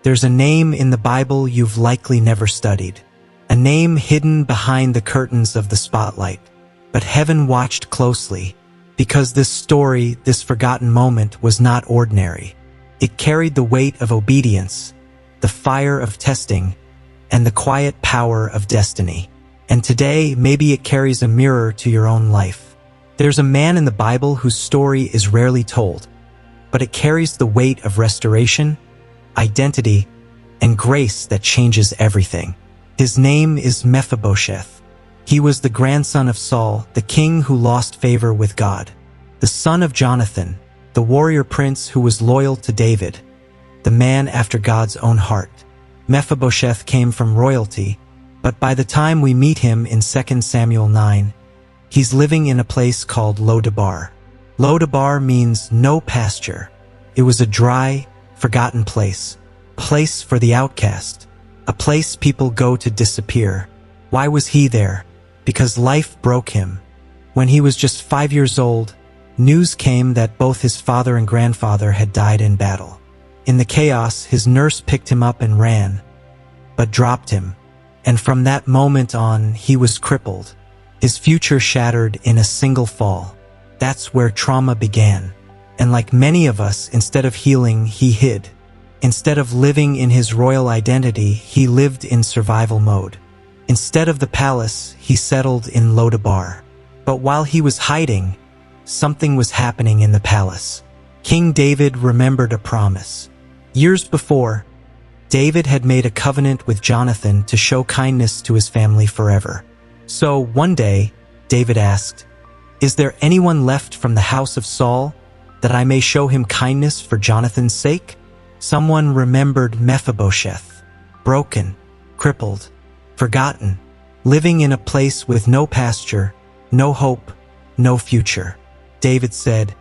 There's a name in the Bible you've likely never studied. A name hidden behind the curtains of the spotlight. But heaven watched closely, because this story, this forgotten moment, was not ordinary. It carried the weight of obedience, the fire of testing, and the quiet power of destiny. And today, maybe it carries a mirror to your own life. There's a man in the Bible whose story is rarely told, but it carries the weight of restoration, identity, and grace that changes everything. His name is Mephibosheth. He was the grandson of Saul, the king who lost favor with God, the son of Jonathan, the warrior prince who was loyal to David, the man after God's own heart. Mephibosheth came from royalty, but by the time we meet him in 2 Samuel 9, he's living in a place called Lodabar. Lodabar means no pasture. It was a dry, forgotten place for the outcast, a place people go to disappear. Why was he there? Because life broke him. When he was just 5 years old, news came that both his father and grandfather had died in battle. In the chaos, his nurse picked him up and ran, but dropped him. And from that moment on, he was crippled, his future shattered in a single fall. That's where trauma began. And like many of us, instead of healing, he hid. Instead of living in his royal identity, he lived in survival mode. Instead of the palace, he settled in Lodabar. But while he was hiding, something was happening in the palace. King David remembered a promise. Years before, David had made a covenant with Jonathan to show kindness to his family forever. So one day, David asked, "Is there anyone left from the house of Saul that I may show him kindness for Jonathan's sake?" Someone remembered Mephibosheth, broken, crippled, forgotten, living in a place with no pasture, no hope, no future. David said,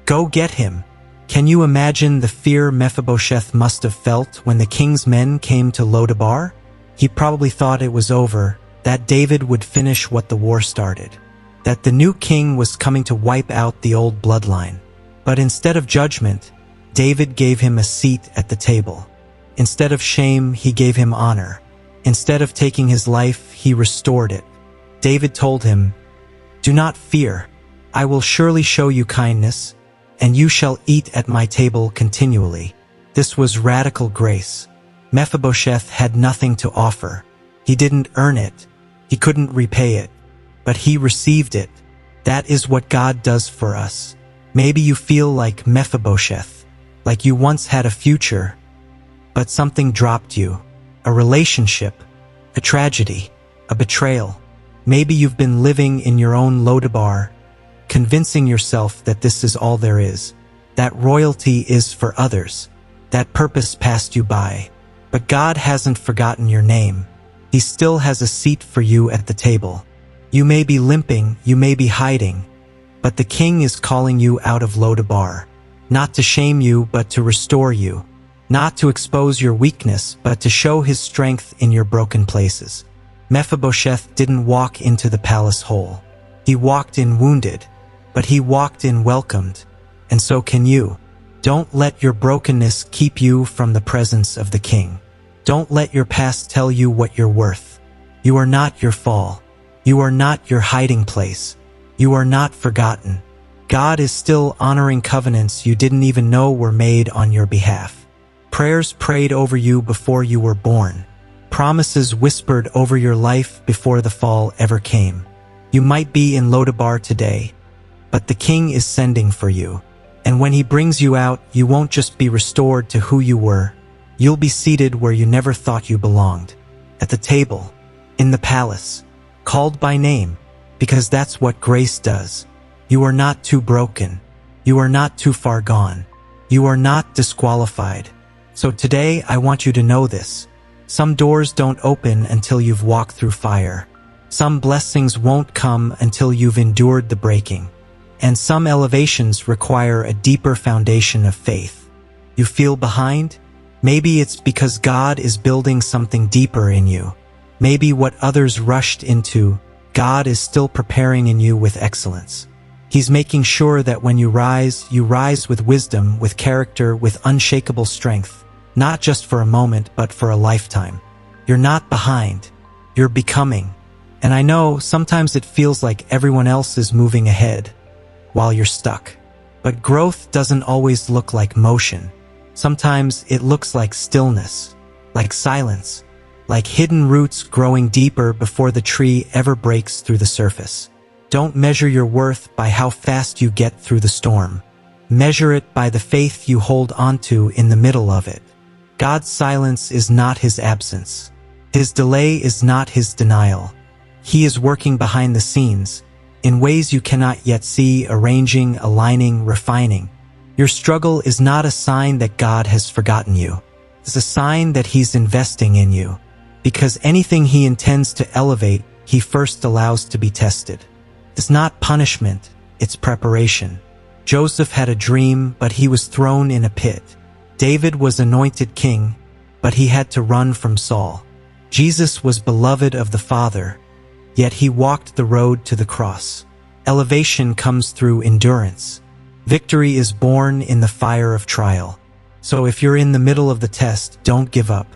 "Go get him." Can you imagine the fear Mephibosheth must have felt when the king's men came to Lodabar? He probably thought it was over, that David would finish what the war started, that the new king was coming to wipe out the old bloodline. But instead of judgment, David gave him a seat at the table. Instead of shame, he gave him honor. Instead of taking his life, he restored it. David told him, "Do not fear. I will surely show you kindness, and you shall eat at my table continually." This was radical grace. Mephibosheth had nothing to offer. He didn't earn it. He couldn't repay it. But he received it. That is what God does for us. Maybe you feel like Mephibosheth, like you once had a future, but something dropped you. A relationship, a tragedy, a betrayal. Maybe you've been living in your own Lodabar, convincing yourself that this is all there is, that royalty is for others, that purpose passed you by. But God hasn't forgotten your name. He still has a seat for you at the table. You may be limping, you may be hiding, but the King is calling you out of Lodabar, not to shame you, but to restore you, not to expose your weakness, but to show his strength in your broken places. Mephibosheth didn't walk into the palace whole. He walked in wounded, but he walked in welcomed, and so can you. Don't let your brokenness keep you from the presence of the King. Don't let your past tell you what you're worth. You are not your fall. You are not your hiding place. You are not forgotten. God is still honoring covenants you didn't even know were made on your behalf. Prayers prayed over you before you were born. Promises whispered over your life before the fall ever came. You might be in Lodabar today, but the King is sending for you. And when he brings you out, you won't just be restored to who you were. You'll be seated where you never thought you belonged. At the table, in the palace, called by name, because that's what grace does. You are not too broken. You are not too far gone. You are not disqualified. So today, I want you to know this. Some doors don't open until you've walked through fire. Some blessings won't come until you've endured the breaking. And some elevations require a deeper foundation of faith. You feel behind? Maybe it's because God is building something deeper in you. Maybe what others rushed into, God is still preparing in you with excellence. He's making sure that when you rise with wisdom, with character, with unshakable strength. not just for a moment, but for a lifetime. You're not behind. You're becoming. And I know sometimes it feels like everyone else is moving ahead while you're stuck. But growth doesn't always look like motion. Sometimes it looks like stillness, like silence, like hidden roots growing deeper before the tree ever breaks through the surface. Don't measure your worth by how fast you get through the storm. Measure it by the faith you hold onto in the middle of it. God's silence is not his absence. His delay is not his denial. He is working behind the scenes, in ways you cannot yet see, arranging, aligning, refining. Your struggle is not a sign that God has forgotten you. It's a sign that he's investing in you, because anything he intends to elevate, he first allows to be tested. It's not punishment, it's preparation. Joseph had a dream, but he was thrown in a pit. David was anointed king, but he had to run from Saul. Jesus was beloved of the Father, yet he walked the road to the cross. Elevation comes through endurance. Victory is born in the fire of trial. So if you're in the middle of the test, don't give up.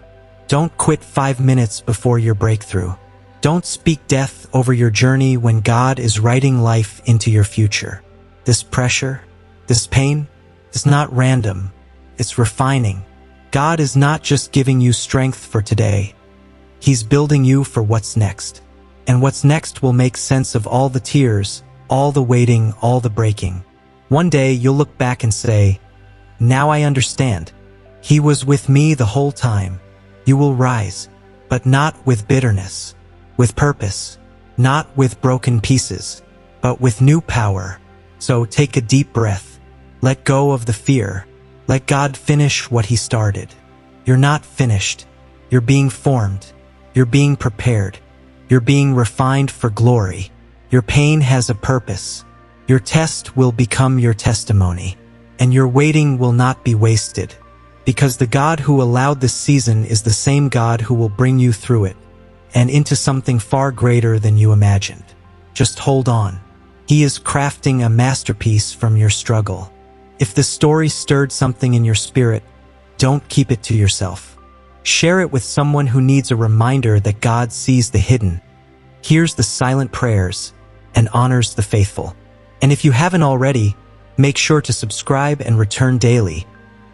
Don't quit 5 minutes before your breakthrough. Don't speak death over your journey when God is writing life into your future. This pressure, this pain, is not random. It's refining. God is not just giving you strength for today. He's building you for what's next. And what's next will make sense of all the tears, all the waiting, all the breaking. One day you'll look back and say, "Now I understand. He was with me the whole time." You will rise, but not with bitterness, with purpose, not with broken pieces, but with new power. So take a deep breath. Let go of the fear. Let God finish what he started. You're not finished. You're being formed. You're being prepared. You're being refined for glory. Your pain has a purpose. Your test will become your testimony. And your waiting will not be wasted. Because the God who allowed this season is the same God who will bring you through it and into something far greater than you imagined. Just hold on. He is crafting a masterpiece from your struggle. If the story stirred something in your spirit, don't keep it to yourself. Share it with someone who needs a reminder that God sees the hidden, hears the silent prayers, and honors the faithful. And if you haven't already, make sure to subscribe and return daily,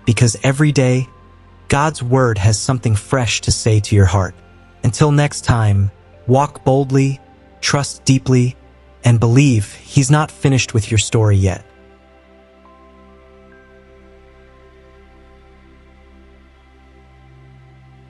because every day, God's word has something fresh to say to your heart. Until next time, walk boldly, trust deeply, and believe he's not finished with your story yet.